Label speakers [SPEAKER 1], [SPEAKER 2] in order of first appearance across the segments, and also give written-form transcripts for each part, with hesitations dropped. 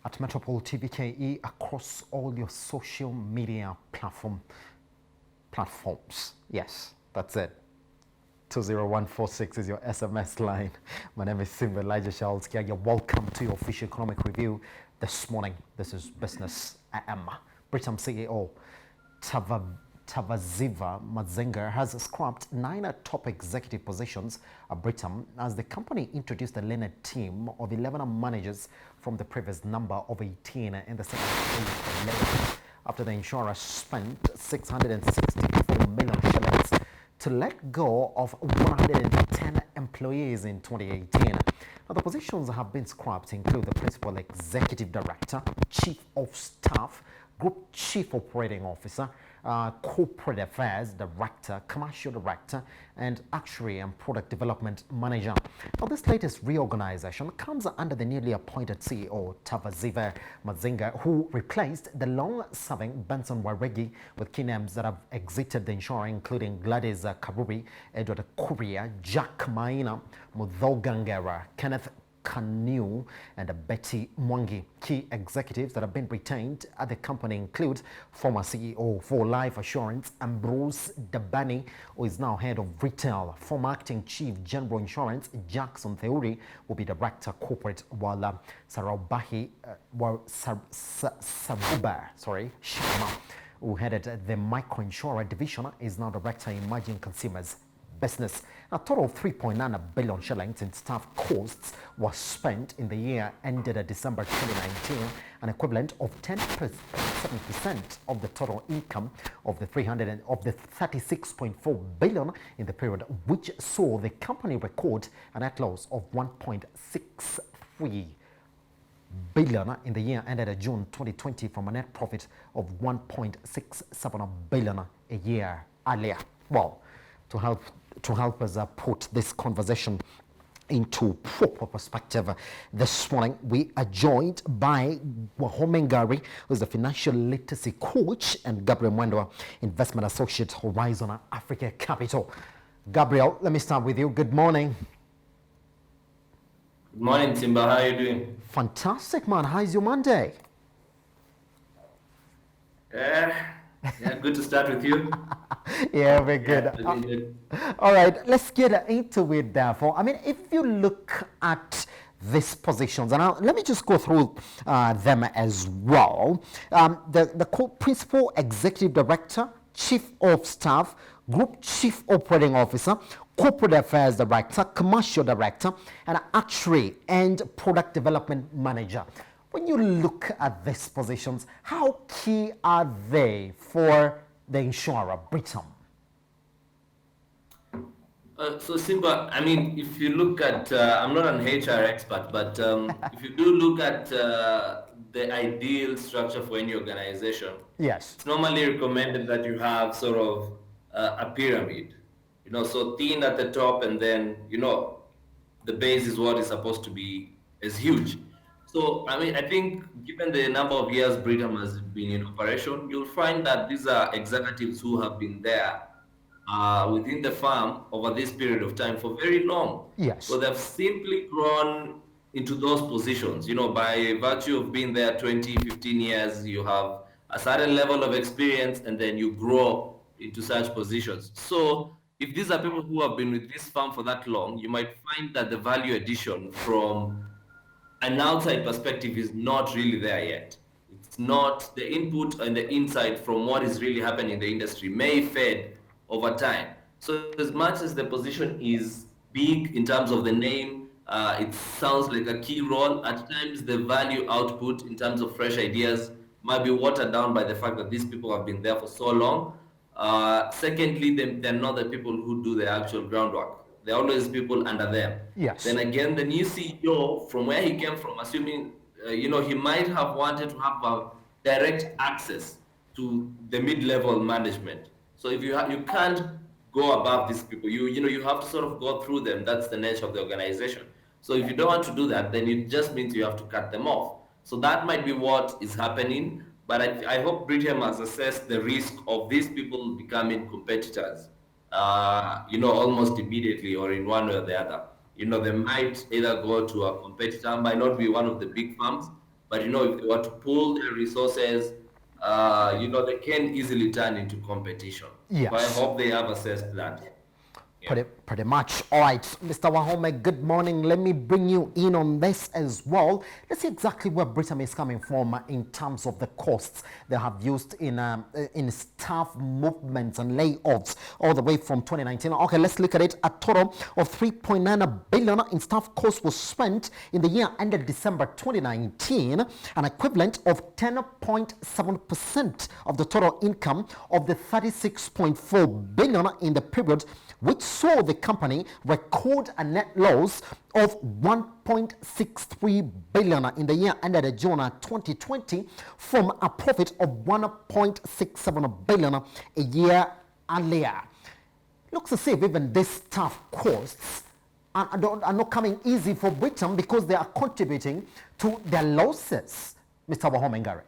[SPEAKER 1] at Metropole TVKE across all your social media platforms. Yes, that's it. 20146 is your SMS line. My name is Simba Elijah Charles Kia. You're welcome to your official economic review this morning. This is Business AM. Britam CEO Tavaziva Mazenga has scrapped 9 top executive positions at Britam as the company introduced a leaner team of 11 managers from the previous number of 18 in the second phase of layoff after the insurer spent 664 million shillings to let go of 110 employees in 2018. Now, the positions have been scrapped include the Principal Executive Director, Chief of Staff, Group Chief Operating Officer, Corporate Affairs Director, Commercial Director, and Actuary and Product Development Manager. Now, this latest reorganization comes under the newly appointed CEO, Tavaziva Mazinga, who replaced the long-serving Benson Waregi with key names that have exited the insurer, including Gladys Karubi, Edward Kuria, Jack Maina, Mudhogangera, Kenneth Kanu, and Betty Mwangi. Key executives that have been retained at the company include former CEO for Life Assurance, Ambrose Dabani, who is now head of retail. Former acting chief general insurance, Jackson Theory, will be director corporate, while Saruba Sharma, who headed the microinsurer division, is now director emerging consumers business. A total of 3.9 billion shillings in staff costs was spent in the year ended December 2019, an equivalent of 10.7% of the total income of the 36.4 billion in the period, which saw the company record a net loss of 1.63 billion in the year ended June 2020 from a net profit of 1.67 billion a year earlier. Well, to help us put this conversation into proper perspective, this morning we are joined by Wahome Ngari, who is a financial literacy coach, and Gabriel Mwendwa, investment associate, Horizon Africa Capital. Gabriel, let me start with you. Good morning.
[SPEAKER 2] Good morning, Timba. How are you doing?
[SPEAKER 1] Fantastic, man. How's your Monday?
[SPEAKER 2] Yeah, good to start with you.
[SPEAKER 1] Yeah, very good. All right, let's get into it, therefore. I mean, if you look at these positions, and let me just go through them as well. The principal executive director, chief of staff, group chief operating officer, corporate affairs director, commercial director, and actuary and product development manager. When you look at these positions, how key are they for the insurer, Britam?
[SPEAKER 2] So Simba, I mean, if you look at, I'm not an HR expert, but if you do look at the ideal structure for any organization,
[SPEAKER 1] yes,
[SPEAKER 2] it's normally recommended that you have sort of a pyramid, so thin at the top, and then, the base is what is supposed to be as huge. So, I mean, I think given the number of years Britam has been in operation, you'll find that these are executives who have been there within the firm over this period of time for very long.
[SPEAKER 1] Yes.
[SPEAKER 2] So they've simply grown into those positions. By virtue of being there 20, 15 years, you have a certain level of experience, and then you grow into such positions. So if these are people who have been with this firm for that long, you might find that the value addition from an outside perspective is not really there yet. It's not the input and the insight from what is really happening in the industry may fade over time. So as much as the position is big in terms of the name, it sounds like a key role. At times, the value output in terms of fresh ideas might be watered down by the fact that these people have been there for so long. Secondly, they're not the people who do the actual groundwork. There are always people under them.
[SPEAKER 1] Yes.
[SPEAKER 2] Then again, the new CEO, from where he came from, assuming, he might have wanted to have a direct access to the mid-level management. So if you can't go above these people, you have to sort of go through them. That's the nature of the organization. So if you don't want to do that, then it just means you have to cut them off. So that might be what is happening. But I hope Britam has assessed the risk of these people becoming competitors. Almost immediately or in one way or the other. They might either go to a competitor, might not be one of the big firms, But if they were to pool their resources, they can easily turn into competition. So I
[SPEAKER 1] Yes.
[SPEAKER 2] hope they have assessed that. Yeah.
[SPEAKER 1] Pretty much. All right, Mr. Wahome, good morning. Let me bring you in on this as well. Let's see exactly where Britam is coming from in terms of the costs they have used in staff movements and layoffs all the way from 2019. Okay, let's look at it. A total of 3.9 billion in staff costs was spent in the year ended December 2019, an equivalent of 10.7% of the total income of the 36.4 billion in the period, which saw the company record a net loss of 1.63 billion in the year ended June 2020 from a profit of 1.67 billion a year earlier. Looks as if even these staff costs are not coming easy for Britam because they are contributing to their losses. Mr. Wahome.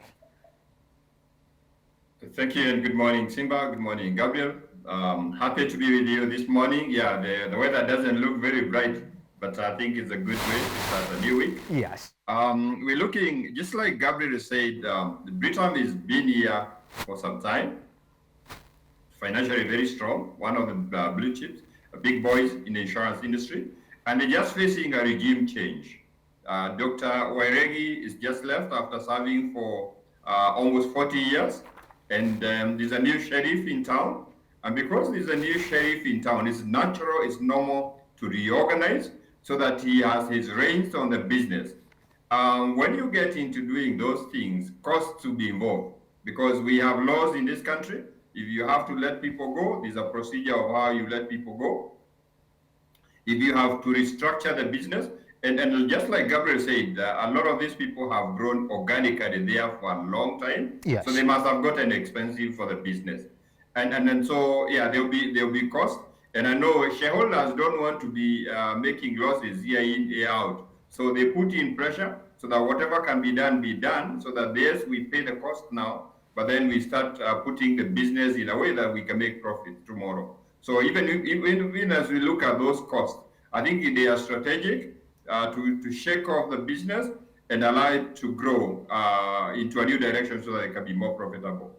[SPEAKER 3] Thank you and good morning, Simba. Good morning, Gabriel. Happy to be with you this morning. Yeah, the weather doesn't look very bright, but I think it's a good way to start a new week.
[SPEAKER 1] Yes.
[SPEAKER 3] We're looking, just like Gabriel said, Britam has been here for some time, financially very strong, one of the blue chips, big boys in the insurance industry, and they're just facing a regime change. Dr. Wairegi is just left after serving for almost 40 years, and there's a new sheriff in town. And because there's a new sheriff in town, it's natural, it's normal to reorganize so that he has his reins on the business. When you get into doing those things, costs to be involved because we have laws in this country. If you have to let people go, there's a procedure of how you let people go. If you have to restructure the business, and just like Gabriel said, a lot of these people have grown organically there for a long time.
[SPEAKER 1] Yes.
[SPEAKER 3] So they must have gotten expensive for the business. And so, yeah, there'll be cost. And I know shareholders don't want to be making losses year in, year out. So they put in pressure so that whatever can be done, so that yes, we pay the cost now, but then we start putting the business in a way that we can make profit tomorrow. So even as we look at those costs, I think they are strategic to shake off the business and allow it to grow into a new direction so that it can be more profitable.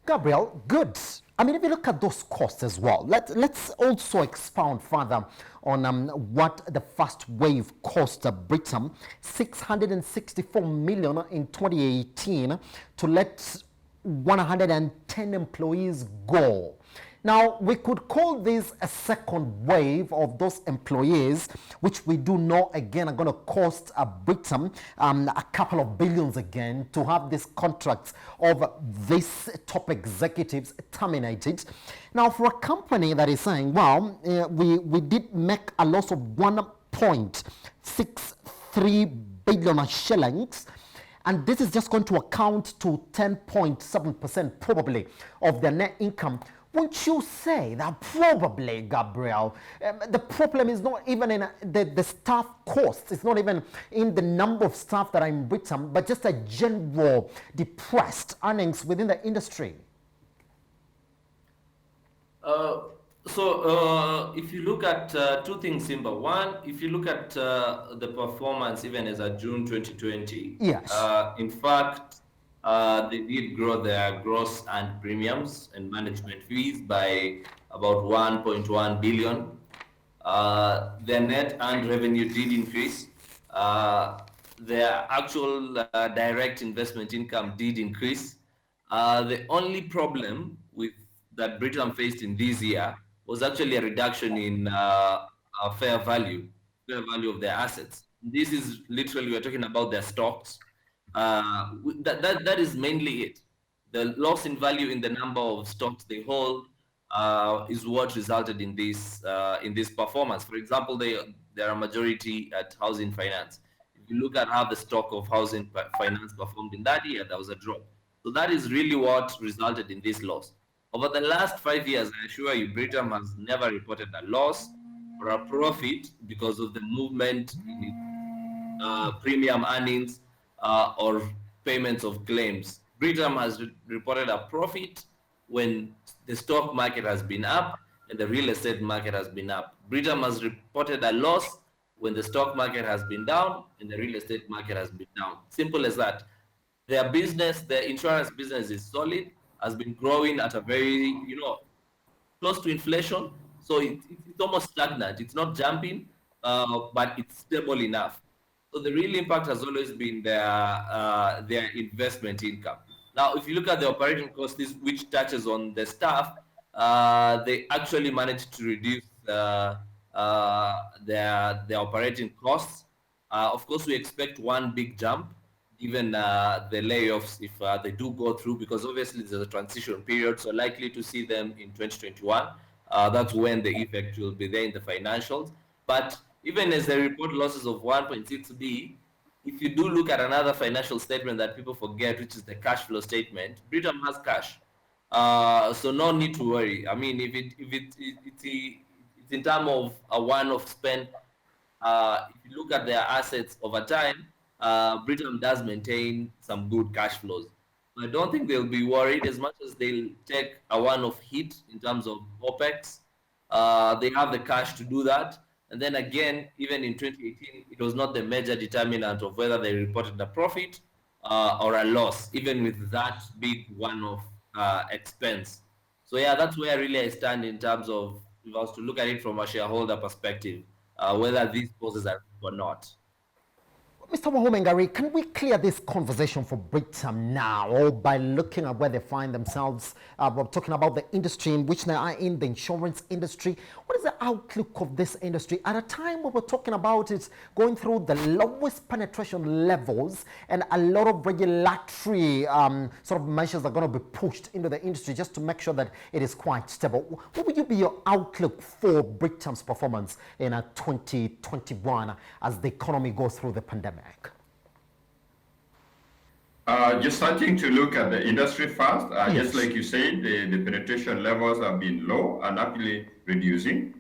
[SPEAKER 1] Gabriel, good. I mean, if you look at those costs as well, let's also expound further on what the first wave cost Britam, 664 million in 2018 to let 110 employees go. Now, we could call this a second wave of those employees, which we do know again are going to cost Britam a couple of billions again to have these contracts of these top executives terminated. Now, for a company that is saying, well, we did make a loss of 1.63 billion shillings, and this is just going to account to 10.7% probably of their net income. Won't you say that probably, Gabriel, the problem is not even in the staff costs, it's not even in the number of staff that are in Britam, but just a general depressed earnings within the industry?
[SPEAKER 2] So if you look at two things, Simba. One, if you look at the performance even as of June 2020,
[SPEAKER 1] yes.
[SPEAKER 2] In fact, they did grow their gross and premiums and management fees by about 1.1 billion. Their net and revenue did increase. Their actual direct investment income did increase. The only problem with that Britam faced in this year was actually a reduction in fair value of their assets. This is literally, we're talking about their stocks. That is mainly it. The loss in value in the number of stocks they hold is what resulted in this performance. For example, they are a majority at housing finance. If you look at how the stock of housing finance performed in that year, there was a drop. So that is really what resulted in this loss. Over the last 5 years, I assure you, Britam has never reported a loss or a profit because of the movement in its premium earnings or payments of claims. Britam has reported a profit when the stock market has been up and the real estate market has been up. Britam has reported a loss when the stock market has been down and the real estate market has been down. Simple as that. Their business, their insurance business is solid, has been growing at a very, close to inflation. So it's almost stagnant. It's not jumping, but it's stable enough. So the real impact has always been their investment income. Now, if you look at the operating cost, which touches on the staff, they actually managed to reduce their operating costs. Of course, we expect one big jump given the layoffs if they do go through, because obviously there's a transition period, so likely to see them in 2021. That's when the effect will be there in the financials. But even as they report losses of 1.6 B, if you do look at another financial statement that people forget, which is the cash flow statement, Britam has cash. So no need to worry. I mean, it's in terms of a one-off spend, if you look at their assets over time, Britain does maintain some good cash flows. I don't think they'll be worried as much as they'll take a one-off hit in terms of OPEX. They have the cash to do that. And then again, even in 2018, it was not the major determinant of whether they reported a profit or a loss, even with that big one-off expense. So yeah, that's where really I stand in terms of, if I was to look at it from a shareholder perspective, whether these poses are or not.
[SPEAKER 1] Mr. Wahomengari, can we clear this conversation for Britam now, or by looking at where they find themselves? We're talking about the industry in which they are in, the insurance industry. What is the outlook of this industry at a time where we're talking about it going through the lowest penetration levels and a lot of regulatory sort of measures are going to be pushed into the industry just to make sure that it is quite stable? What would be your outlook for Britam's performance in 2021 as the economy goes through the pandemic?
[SPEAKER 3] Just starting to look at the industry first,
[SPEAKER 1] yes.
[SPEAKER 3] Just like you said, the penetration levels have been low and actually reducing.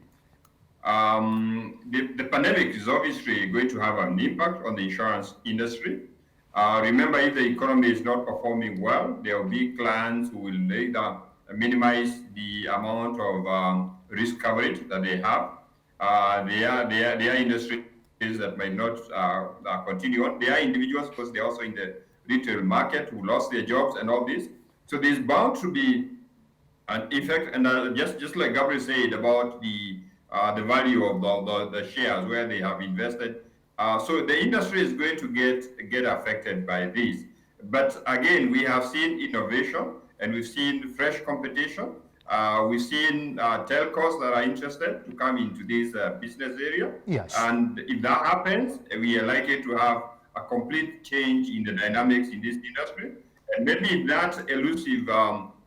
[SPEAKER 3] The pandemic is obviously going to have an impact on the insurance industry. Remember, if the economy is not performing well, there will be clients who will either minimize the amount of risk coverage that they have. Their industry that might not continue on. There are individuals, because they're also in the retail market, who lost their jobs and all this. So there's bound to be an effect. And just like Gabriel said about the value of the shares where they have invested. So the industry is going to get affected by this. But again, we have seen innovation and we've seen fresh competition. We've seen telcos that are interested to come into this business area.
[SPEAKER 1] Yes.
[SPEAKER 3] And if that happens, we are likely to have a complete change in the dynamics in this industry. And maybe that elusive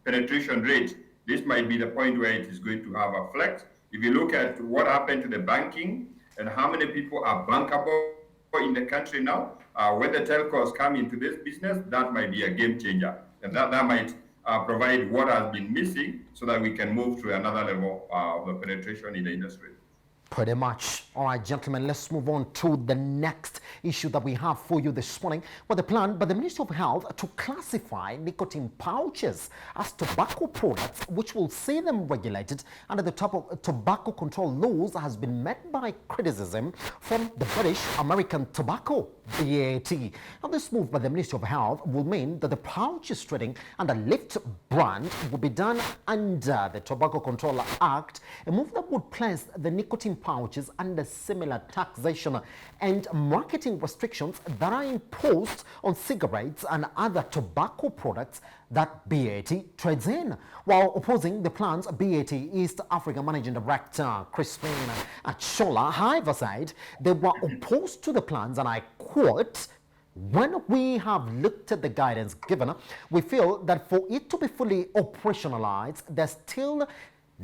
[SPEAKER 3] penetration rate, this might be the point where it is going to have a flex. If you look at what happened to the banking and how many people are bankable in the country now, when the telcos come into this business, that might be a game changer. And that might provide what has been missing so that we can move to another level of the penetration in the industry.
[SPEAKER 1] Pretty much. All right, gentlemen, let's move on to the next issue that we have for you this morning. Well, the plan by the Ministry of Health to classify nicotine pouches as tobacco products, which will see them regulated under the tobacco control laws, has been met by criticism from the British American Tobacco, BAT. Now, this move by the Ministry of Health will mean that the pouches trading under Lift brand will be done under the Tobacco Control Act, a move that would place the nicotine pouches under similar taxation and marketing restrictions that are imposed on cigarettes and other tobacco products that BAT trades in. While opposing the plans, BAT East Africa Managing Director Crispin Achola, however, said they were opposed to the plans, and I quote, "When we have looked at the guidance given, we feel that for it to be fully operationalized, there's still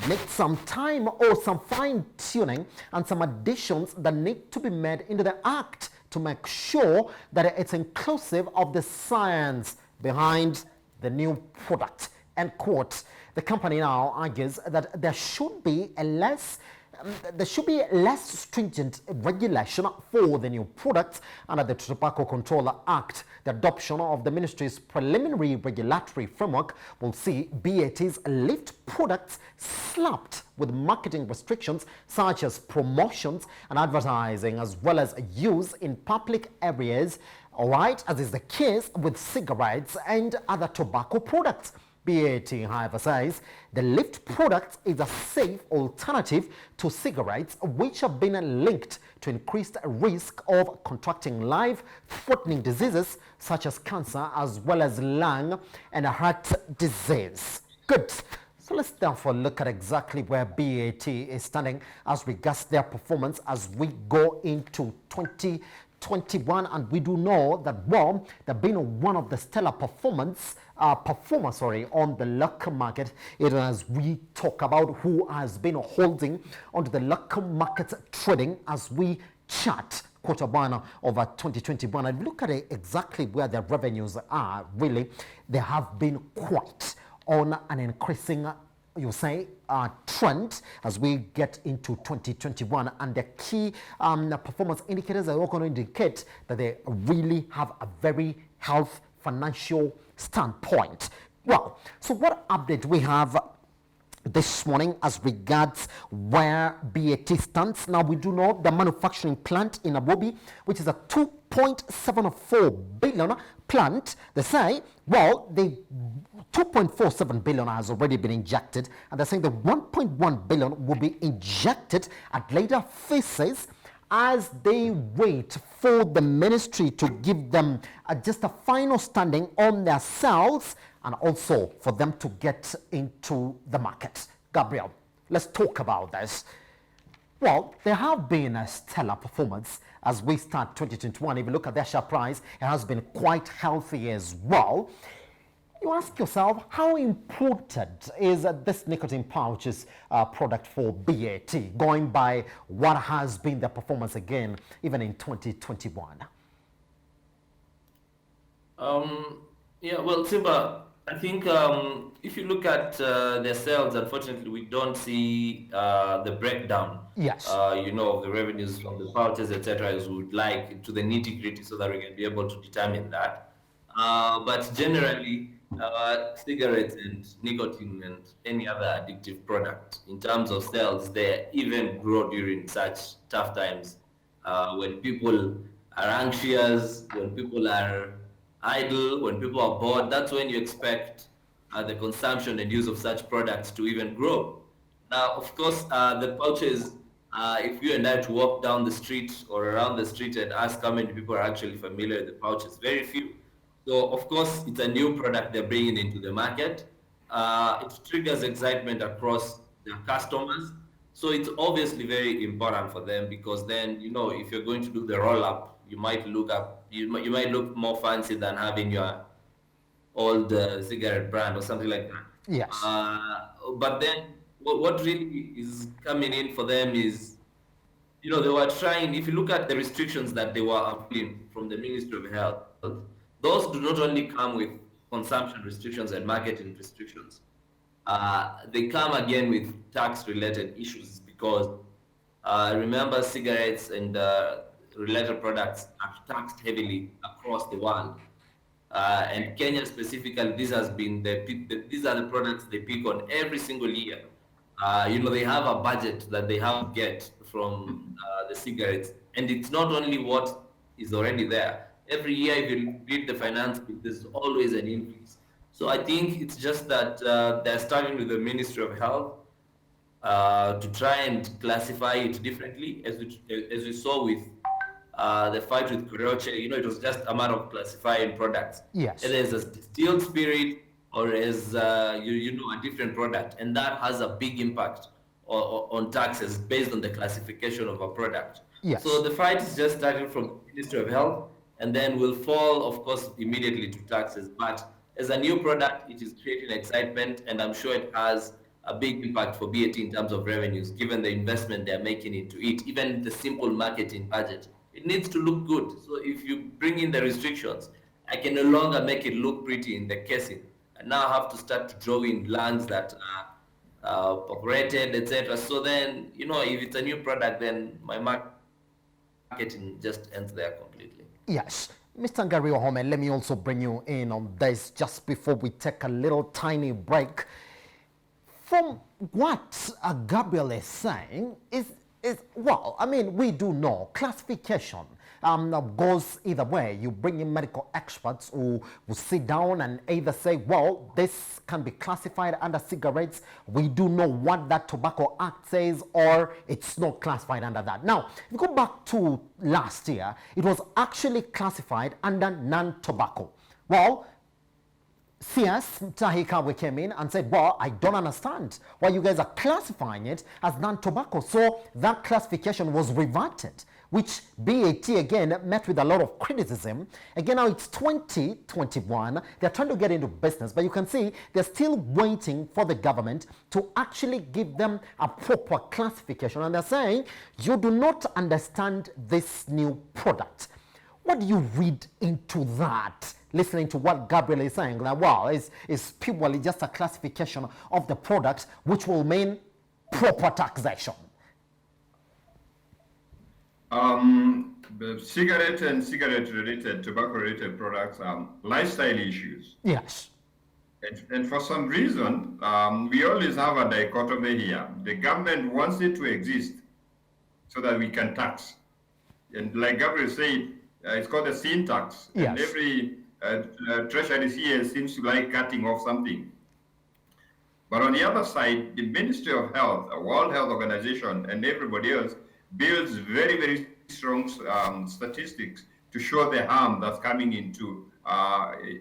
[SPEAKER 1] need some time or some fine-tuning and some additions that need to be made into the act to make sure that it's inclusive of the science behind the new product." End quote. The company now argues that there should be a less there should be less stringent regulation for the new products under the Tobacco Control Act. The adoption of the ministry's preliminary regulatory framework will see BAT's lift products slapped with marketing restrictions such as promotions and advertising, as well as use in public areas, all right, as is the case with cigarettes and other tobacco products. BAT, however, says the lift product is a safe alternative to cigarettes, which have been linked to increased risk of contracting life-threatening diseases such as cancer, as well as lung and heart disease. Good. So let's therefore look at exactly where BAT is standing as regards their performance as we go into 2021, and we do know that, well, they've been one of the stellar performers on the local market. It as we talk about who has been holding onto the local market trading as we chat quarter one over 2021 and look at exactly where their revenues are. Really, they have been quite on an increasing, you say, trend as we get into 2021, and the key performance indicators are all going to indicate that they really have a very healthy financial standpoint. Well, so what update we have this morning as regards where BAT stands? Now, we do know the manufacturing plant in Nairobi, which is a 2.74 billion plant. They say, well, the 2.47 billion has already been injected, and they're saying the 1.1 billion will be injected at later phases as they wait for the ministry to give them just a final standing on their sales and also for them to get into the market. Gabriel, let's talk about this. Well, there have been a stellar performance as we start 2021. If you look at their share price, it has been quite healthy as well. You ask yourself, how important is this nicotine pouches product for BAT, going by what has been the performance again, even in 2021?
[SPEAKER 2] Yeah, well, Simba, I think if you look at their sales, unfortunately, we don't see the breakdown.
[SPEAKER 1] Yes.
[SPEAKER 2] The revenues from the pouches, etc., as we would like, to the nitty-gritty, so that we can be able to determine that. But generally, cigarettes and nicotine and any other addictive product, in terms of sales, they even grow during such tough times. When people are anxious, when people are idle, when people are bored, that's when you expect the consumption and use of such products to even grow. Now, of course, the pouches, if you and I to walk down the street or around the street and ask how many people are actually familiar with the pouches, very few. So, of course, it's a new product they're bringing into the market. It triggers excitement across their customers. So it's obviously very important for them, because then, if you're going to do the roll-up, you might look more fancy than having your old cigarette brand or something like that.
[SPEAKER 1] Yes.
[SPEAKER 2] But then what really is coming in for them is, they were trying, if you look at the restrictions that they were applying from the Ministry of Health, those do not only come with consumption restrictions and marketing restrictions. They come again with tax-related issues, because remember, cigarettes and related products are taxed heavily across the world. And Kenya specifically, these are the products they pick on every single year. They have a budget that they have to get from the cigarettes, and it's not only what is already there. Every year, if you read the finance bill, there's always an increase. So I think it's just that they're starting with the Ministry of Health to try and classify it differently, as we saw with the fight with Kuroche. It was just a matter of classifying products.
[SPEAKER 1] Yes.
[SPEAKER 2] Whether it's a distilled spirit or as a different product, and that has a big impact on taxes based on the classification of a product.
[SPEAKER 1] Yes.
[SPEAKER 2] So the fight is just starting from the Ministry of Health, and then will fall, of course, immediately to taxes. But as a new product, it is creating excitement, and I'm sure it has a big impact for BAT in terms of revenues, given the investment they're making into it. Even the simple marketing budget, it needs to look good. So if you bring in the restrictions, I can no longer make it look pretty in the casing. I now have to start to draw in lungs that populated, etc. So then, if it's a new product, then my marketing just ends there completely.
[SPEAKER 1] Yes. Mr. Gary Ohome, let me also bring you in on this just before we take a little tiny break. From what Gabriel is saying well, I mean, we do know classification goes either way. You bring in medical experts who will sit down and either say, well, this can be classified under cigarettes. We do know what that Tobacco Act says, or it's not classified under that. Now, if you go back to last year, it was actually classified under non-tobacco. Well, CS Tahikawe came in and said, well, I don't understand why you guys are classifying it as non-tobacco. So that classification was reverted, which BAT again met with a lot of criticism. Again, now it's 2021. They're trying to get into business, but you can see they're still waiting for the government to actually give them a proper classification. And they're saying, you do not understand this new product. What do you read into that? Listening to what Gabriel is saying, like, wow, it's purely just a classification of the product, which will mean proper taxation.
[SPEAKER 3] The cigarette and cigarette-related, tobacco-related products are lifestyle issues.
[SPEAKER 1] Yes.
[SPEAKER 3] And for some reason, we always have a dichotomy here. The government wants it to exist so that we can tax. And like Gabriel said, it's called a sin tax.
[SPEAKER 1] Yes.
[SPEAKER 3] And every treasury here seems to like cutting off something. But on the other side, the Ministry of Health, the World Health Organization, and everybody else builds very, very strong statistics to show the harm that's coming into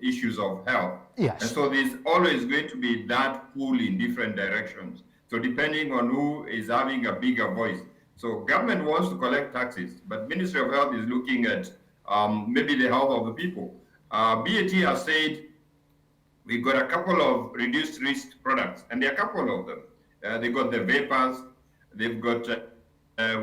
[SPEAKER 3] issues of health.
[SPEAKER 1] Yes.
[SPEAKER 3] And so there's always going to be that pull in different directions. So depending on who is having a bigger voice. So government wants to collect taxes, but Ministry of Health is looking at maybe the health of the people. BAT has said we've got a couple of reduced risk products, and there are a couple of them. They've got the vapors, they've got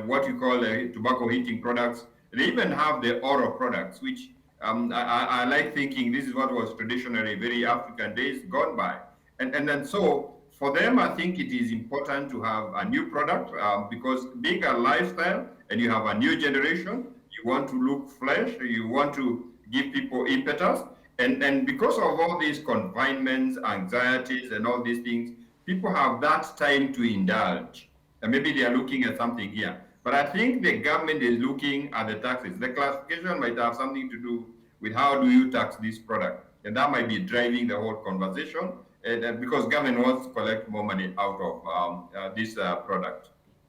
[SPEAKER 3] what you call tobacco heating products. They even have the oral products, which I like thinking this is what was traditionally very African days gone by. And then so for them, I think it is important to have a new product because being a lifestyle and you have a new generation, you want to look fresh, you want to give people impetus. And because of all these confinements, anxieties, and all these things, people have that time to indulge. And maybe they are looking at something here. But I think the government is looking at the taxes. The classification might have something to do with how do you tax this product. And that might be driving the whole conversation because government wants to collect more money out of this product.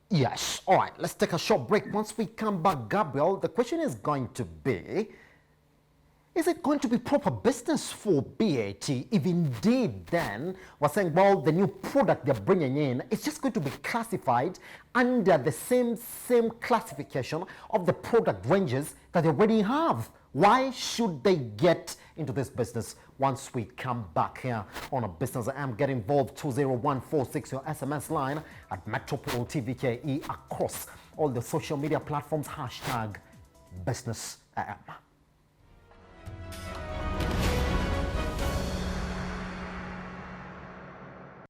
[SPEAKER 1] Yes. All right, let's take a short break. Once we come back, Gabriel, the question is going to be, is it going to be proper business for BAT if indeed then we're saying, well, the new product they're bringing in is just going to be classified under the same classification of the product ranges that they already have? Why should they get into this business? Once we come back here on A Business AM, get involved. 20146, your SMS line at Metropole TVKE across all the social media platforms, #BusinessAM.